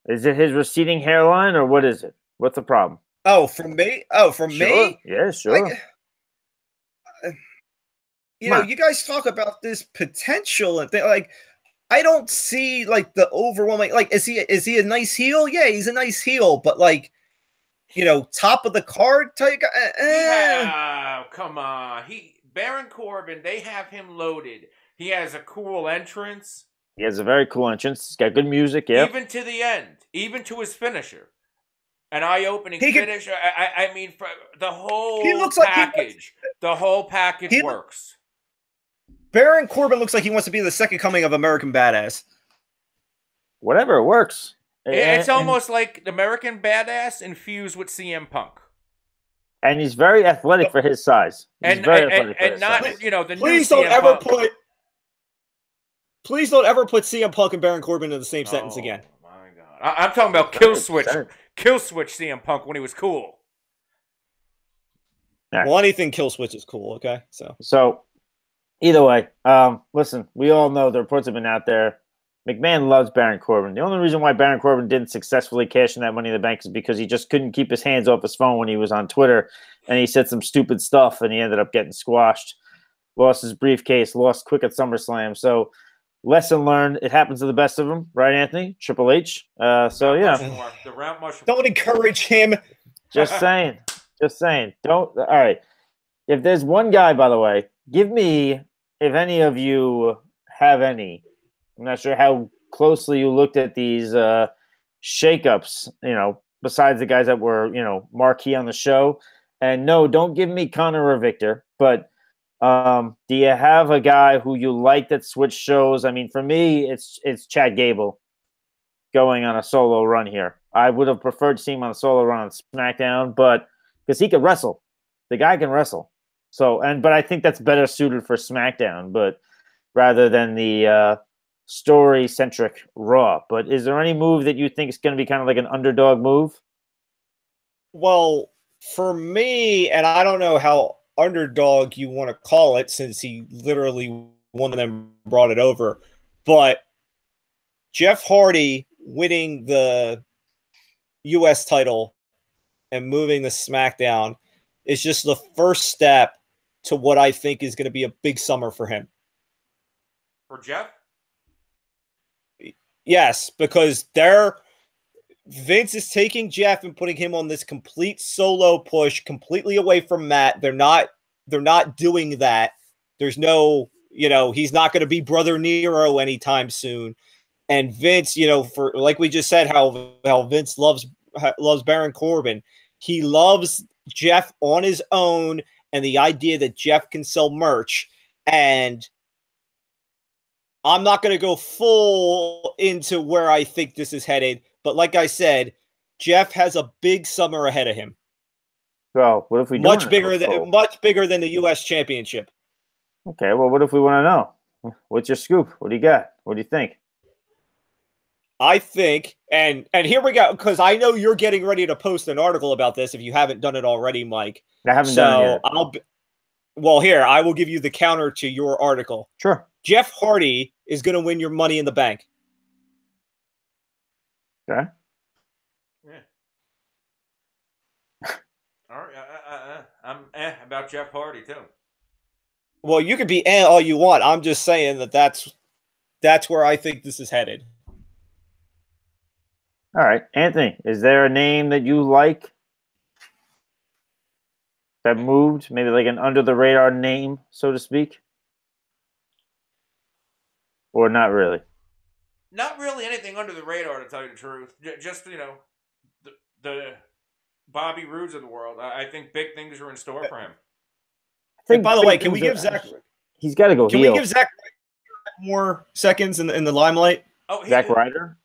Is it his receding hairline, or what is it? What's the problem? Oh, from me? Oh, from me? Yeah, sure. You guys talk about this potential and like, I don't see like the overwhelming. Like, is he a nice heel? Yeah, he's a nice heel, but like, top of the card type guy. come on. Baron Corbin, they have him loaded. He has a cool entrance. He has a very cool entrance. He's got good music, yeah. Even to the end. Even to his finisher. An eye-opening finish. I mean, for the whole package. The whole package works. Baron Corbin looks like he wants to be the second coming of American Badass. Whatever, it works. It's almost like American Badass infused with CM Punk. And he's very athletic for his size. And not, you know, the please new don't CM ever Punk. Please don't ever put CM Punk and Baron Corbin in the same sentence again. My God. I'm talking about Kill Switch CM Punk when he was cool. Right. Well, anything Kill Switch is cool, okay? So either way, listen, we all know the reports have been out there. McMahon loves Baron Corbin. The only reason why Baron Corbin didn't successfully cash in that Money in the Bank is because he just couldn't keep his hands off his phone when he was on Twitter, and he said some stupid stuff, and he ended up getting squashed, lost his briefcase, lost quick at SummerSlam. So lesson learned. It happens to the best of them, right, Anthony? Triple H. Yeah. The Mount Rushmore. Don't encourage him. Just saying. Don't. All right. If there's one guy, by the way, give me, if any of you have any. I'm not sure how closely you looked at these shakeups, you know, besides the guys that were, you know, marquee on the show. And no, don't give me Connor or Victor, but do you have a guy who you like that switched shows? I mean, for me, it's Chad Gable going on a solo run here. I would have preferred to see him on a solo run on SmackDown, but because he could wrestle. The guy can wrestle. But I think that's better suited for SmackDown, but rather than the story-centric Raw. But is there any move that you think is going to be kind of like an underdog move? Well, for me, and I don't know how underdog you want to call it since he literally one of them brought it over, but Jeff Hardy winning the U.S. title and moving to SmackDown is just the first step to what I think is going to be a big summer for him. For Jeff? Yes, because Vince is taking Jeff and putting him on this complete solo push, completely away from Matt. They're not doing that. There's no, you know, he's not going to be Brother Nero anytime soon. And Vince, you know, for like we just said, how Vince loves Baron Corbin. He loves Jeff on his own and the idea that Jeff can sell merch. And I'm not going to go full into where I think this is headed, but like I said, Jeff has a big summer ahead of him. Well, what if we much bigger than the U.S. Championship? Okay, well, what if we want to know? What's your scoop? What do you got? What do you think? I think, and here we go, because I know you're getting ready to post an article about this if you haven't done it already, Mike. I haven't done it yet. Well, here, I will give you the counter to your article. Sure. Jeff Hardy is going to win your Money in the Bank. Okay. Yeah. All right. I'm about Jeff Hardy, too. Well, you can be all you want. I'm just saying that's where I think this is headed. All right. Anthony, is there a name that you like that moved? Maybe like an under-the-radar name, so to speak? Or not really? Not really anything under the radar, to tell you the truth. Just, you know, the Bobby Roodes of the world. I think big things are in store for him. And by the way, can we give Zach... He's got to go Can heel. we give Zach more seconds in the limelight? Oh, Zack Ryder?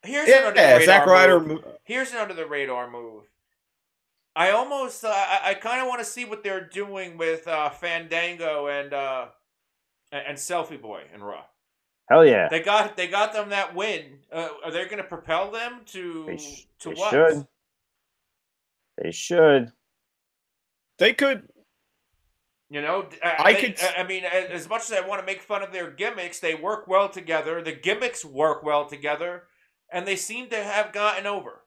Here's an under-the-radar move. Here's an under-the-radar move. I almost... I kind of want to see what they're doing with Fandango and Selfie Boy in Raw. Hell yeah! They got them that win. Are they going to propel them to what? Should. They should. They could. You know, I mean, as much as I want to make fun of their gimmicks, they work well together. The gimmicks work well together, and they seem to have gotten over.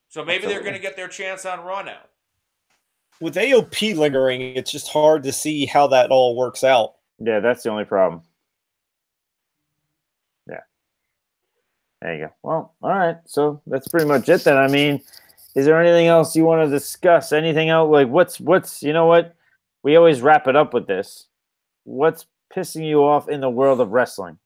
So maybe they're going to get their chance on Raw now. With AOP lingering, it's just hard to see how that all works out. Yeah, that's the only problem. Yeah. There you go. Well, all right. So that's pretty much it then. I mean, Is there anything else you want to discuss? Anything else? Like, what's you know what? We always wrap it up with this. What's pissing you off in the world of wrestling?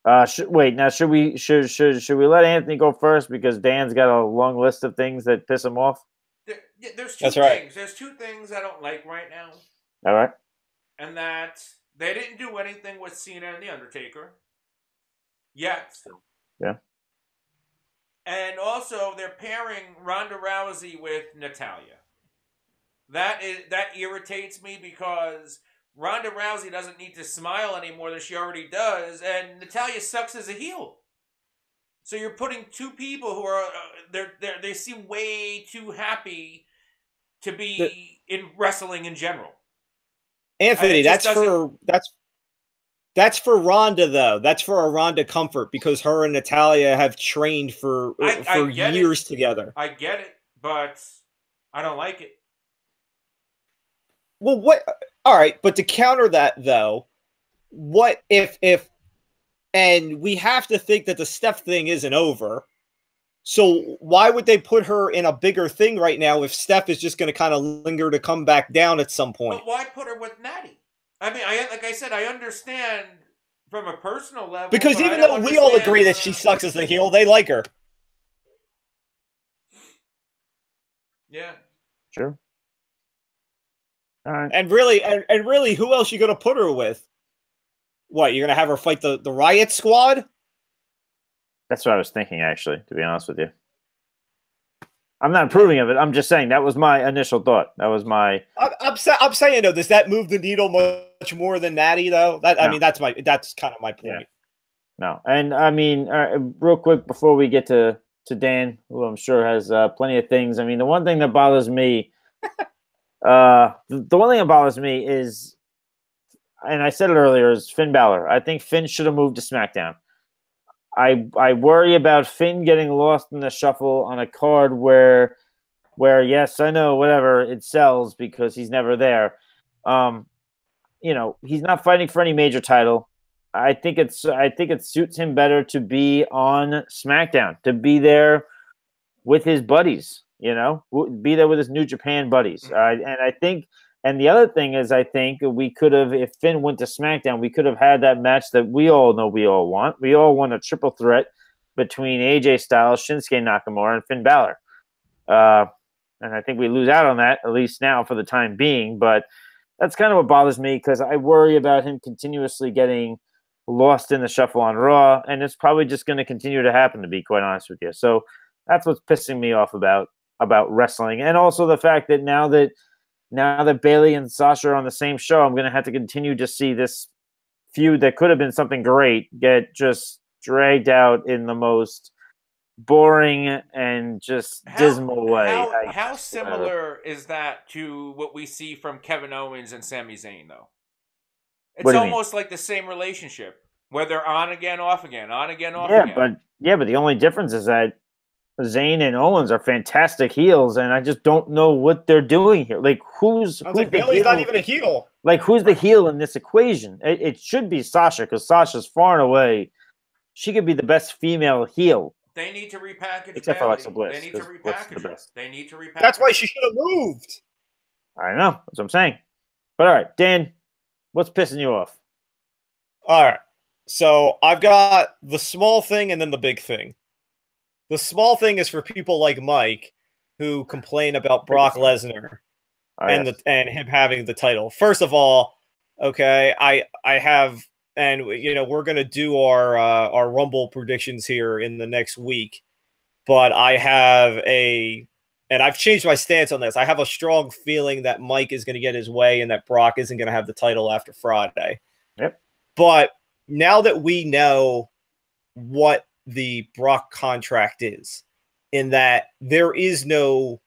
Wait, now should we let Anthony go first because Dan's got a long list of things that piss him off? There's two That's things. right. There's two things I don't like right now, All right. and that they didn't do anything with Cena and the Undertaker yet. Yeah. And also, they're pairing Ronda Rousey with Natalya. That irritates me because Ronda Rousey doesn't need to smile any more than she already does, and Natalya sucks as a heel. So you're putting two people who are they seem way too happy to be in wrestling in general. Anthony, that's for Ronda though. That's for a Ronda comfort because her and Natalya have trained for years together. I get it, but I don't like it. Well, what? All right, but to counter that though, what if and we have to think that the Steph thing isn't over. So why would they put her in a bigger thing right now if Steph is just going to kind of linger to come back down at some point? But why put her with Natty? I mean, like I said, I understand from a personal level. Because even though we all agree that she sucks as the heel, they like her. Yeah. Sure. All right. And really, who else you going to put her with? What, you're going to have her fight the Riot Squad? That's what I was thinking, actually, to be honest with you. I'm not approving of it. I'm just saying that was my initial thought. That was my. I'm saying though, does that move the needle much more than Natty though? No. I mean, that's kind of my point. Yeah. No, and I mean, real quick before we get to Dan, who I'm sure has plenty of things. I mean, the one thing that bothers me, the one thing that bothers me is, and I said it earlier, is Finn Balor. I think Finn should have moved to SmackDown. I worry about Finn getting lost in the shuffle on a card where yes, I know, whatever, it sells because he's never there. You know, he's not fighting for any major title. I think it suits him better to be on SmackDown, to be there with his buddies, you know, be there with his New Japan buddies. And the other thing is, I think we could have, if Finn went to SmackDown, we could have had that match that we all know we all want. We all want a triple threat between AJ Styles, Shinsuke Nakamura, and Finn Balor. And I think we lose out on that, at least now for the time being. But that's kind of what bothers me because I worry about him continuously getting lost in the shuffle on Raw. And it's probably just going to continue to happen, to be quite honest with you. So that's what's pissing me off about wrestling. And also the fact that now that Bayley and Sasha are on the same show, I'm going to have to continue to see this feud that could have been something great get just dragged out in the most boring and just dismal way. How similar is that to what we see from Kevin Owens and Sami Zayn, though? It's almost like the same relationship, where they're on again, off again, on again, off again. But the only difference is that Zayn and Owens are fantastic heels, and I just don't know what they're doing here. Like, who's Bayley's not even a heel. Like, who's the heel in this equation? It should be Sasha, because Sasha's far and away, she could be the best female heel. They need to repackage. Except for Alexa Bliss. They need to repackage her. They need to repackage. That's why she should have moved. I know. That's what I'm saying. But all right, Dan, what's pissing you off? All right. So I've got the small thing and then the big thing. The small thing is for people like Mike who complain about Brock Lesnar and him having the title. First of all, okay, I have, and you know, we're gonna do our Rumble predictions here in the next week, but I have and I've changed my stance on this. I have a strong feeling that Mike is gonna get his way and that Brock isn't gonna have the title after Friday. Yep. But now that we know what the Brock contract is, in that there is no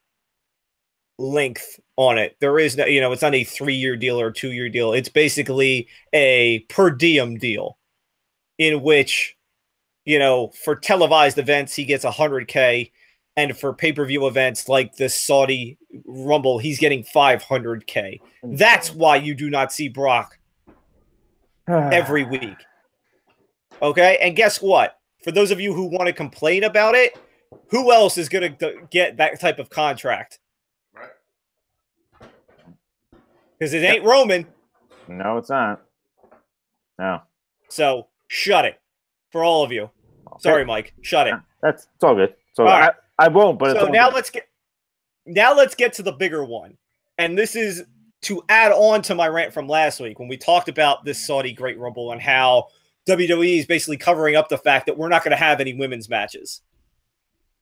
length on it. There is no, you know, it's not a 3-year deal or a 2-year deal. It's basically a per diem deal in which, you know, for televised events, he gets $100K. And for pay-per-view events like the Saudi Rumble, he's getting $500K. That's why you do not see Brock every week. Okay. And guess what? For those of you who want to complain about it, who else is going to get that type of contract? Right. Because it ain't Roman. No, it's not. No. So shut it for all of you. Okay. Sorry, Mike. Shut it. It's all good. So right. I won't. But so it's now good. let's get to the bigger one, and this is to add on to my rant from last week when we talked about this Saudi Great Rumble and how WWE is basically covering up the fact that we're not going to have any women's matches.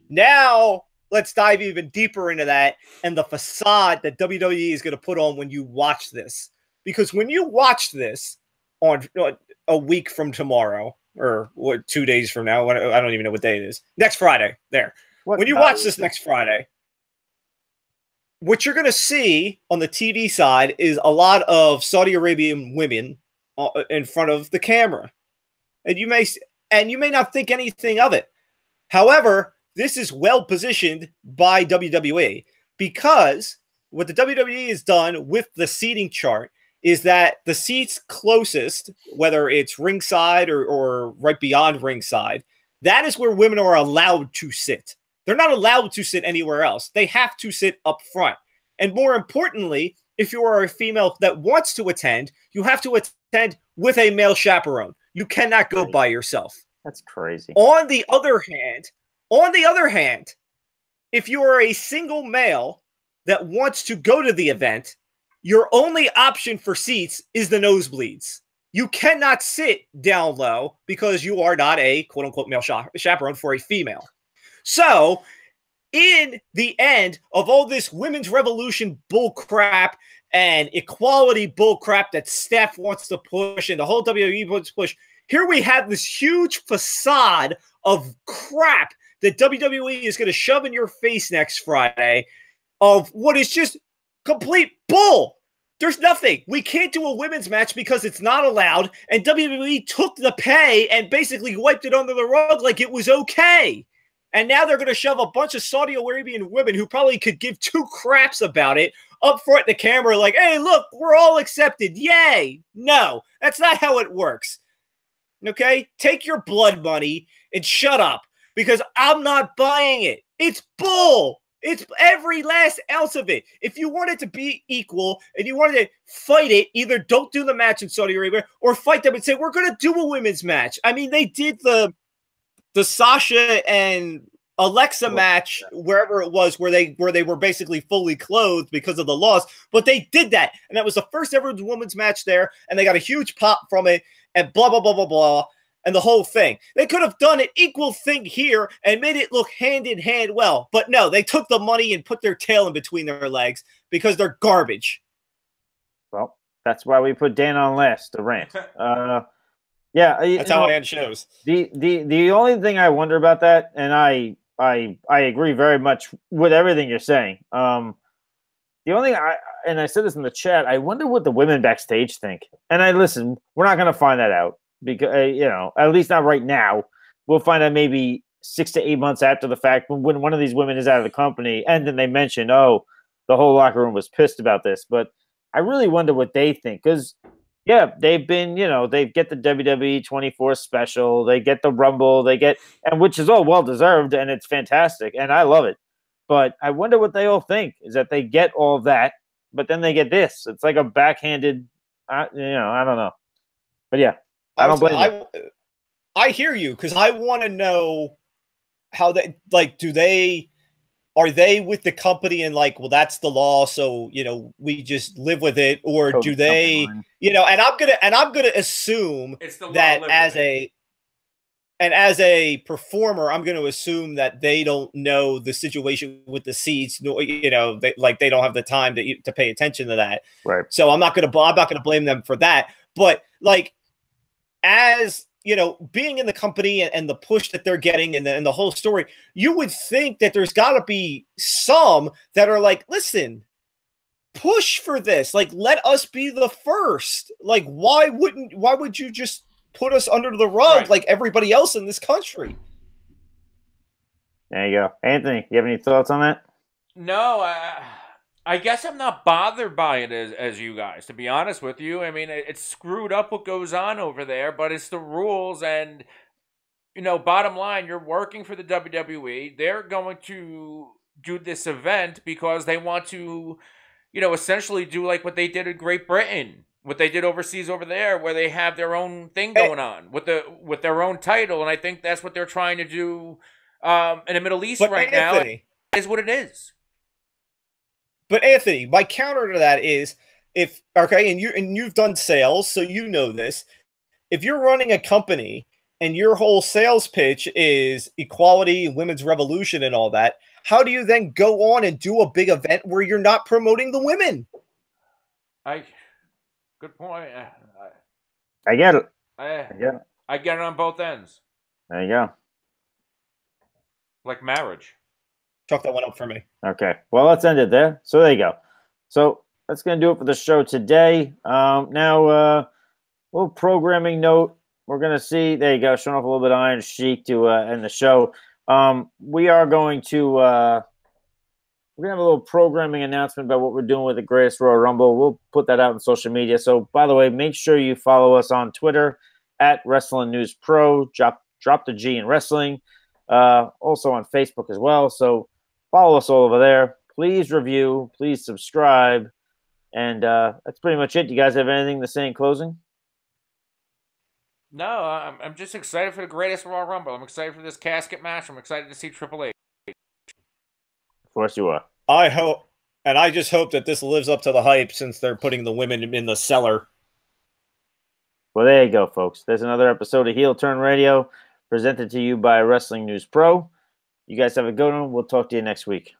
Now let's dive even deeper into that and the facade that WWE is going to put on when you watch this, because when you watch this on a week from tomorrow, or what, 2 days from now, I don't even know what day it is. Next Friday, there. When you watch this next Friday, what you're going to see on the TV side is a lot of Saudi Arabian women in front of the camera. And you may not think anything of it. However, this is well positioned by WWE, because what the WWE has done with the seating chart is that the seats closest, whether it's ringside or right beyond ringside, that is where women are allowed to sit. They're not allowed to sit anywhere else. They have to sit up front. And more importantly, if you are a female that wants to attend, you have to attend with a male chaperone. You cannot go by yourself. That's crazy. On the other hand, if you are a single male that wants to go to the event, your only option for seats is the nosebleeds. You cannot sit down low because you are not a quote-unquote male chaperone for a female. So, in the end of all this women's revolution bullcrap and equality bullcrap that Steph wants to push and the whole WWE wants to push, here we have this huge facade of crap that WWE is going to shove in your face next Friday of what is just complete bull. There's nothing. We can't do a women's match because it's not allowed, and WWE took the pay and basically wiped it under the rug like it was okay. And now they're going to shove a bunch of Saudi Arabian women who probably could give two craps about it up front in the camera like, hey, look, we're all accepted. Yay. No, that's not how it works. Okay? Take your blood money and shut up, because I'm not buying it. It's bull. It's every last ounce of it. If you wanted to be equal and you wanted to fight it, either don't do the match in Saudi Arabia or fight them and say, we're going to do a women's match. I mean, they did the Sasha and Alexa match wherever it was where they were basically fully clothed because of the loss, but they did that. And that was the first ever women's match there, and they got a huge pop from it and blah, blah, blah, blah, blah. And the whole thing. They could have done an equal thing here and made it look hand in hand well. But no, they took the money and put their tail in between their legs because they're garbage. Well, that's why we put Dan on last, the rant. Yeah. That's how I end shows. The only thing I wonder about that, and I agree very much with everything you're saying. The only thing and I said this in the chat, I wonder what the women backstage think. And we're not going to find that out. Because at least not right now. We'll find out maybe 6 to 8 months after the fact when one of these women is out of the company, and then they mention, oh, the whole locker room was pissed about this. But I really wonder what they think, because they've been, they get the WWE 24 special, they get the Rumble, and which is all well deserved, and it's fantastic, and I love it. But I wonder what they all think is that they get all of that, but then they get this. It's like a backhanded, I don't know, but yeah. I don't blame you. I hear you, because I want to know how they are they with the company and like, well, that's the law, so we just live with it, or do they, and I'm gonna assume that as a performer, I'm going to assume that they don't know the situation with the seats. They don't have the time to pay attention to that. Right. So I'm not going to blame them for that. But as being in the company and the push that they're getting and the whole story, you would think that there's got to be some that are like, listen, push for this. Like, let us be the first. Like, why would you just put us under the rug like everybody else in this country? There you go. Anthony, you have any thoughts on that? No, I guess I'm not bothered by it as you guys, to be honest with you. I mean, it's screwed up what goes on over there, but it's the rules, and bottom line, you're working for the WWE. They're going to do this event because they want to, essentially do like what they did in Great Britain, what they did overseas over there, where they have their own thing going on with their own title. And I think that's what they're trying to do in the Middle East right now. Is what it is. But Anthony, my counter to that is and you've done sales, so you know this. If you're running a company and your whole sales pitch is equality, women's revolution, and all that, how do you then go on and do a big event where you're not promoting the women? Good point. I get it. I get it on both ends. There you go. Like marriage. Chalk that one up for me. Okay. Well, let's end it there. So there you go. So that's going to do it for the show today. Now, little programming note. We're going to see. There you go. Showing off a little bit of Iron Sheik to end the show. We are going to we're going to have a little programming announcement about what we're doing with the Greatest Royal Rumble. We'll put that out on social media. So, by the way, make sure you follow us on Twitter at Wrestling News Pro. Drop the G in wrestling. Also on Facebook as well. So follow us all over there. Please review. Please subscribe. And that's pretty much it. You guys have anything to say in closing? No, I'm just excited for the Greatest Royal Rumble. I'm excited for this casket match. I'm excited to see Triple H. Of course you are. I hope, and I just hope that this lives up to the hype since they're putting the women in the cellar. Well, there you go, folks. There's another episode of Heel Turn Radio presented to you by Wrestling News Pro. You guys have a good one. We'll talk to you next week.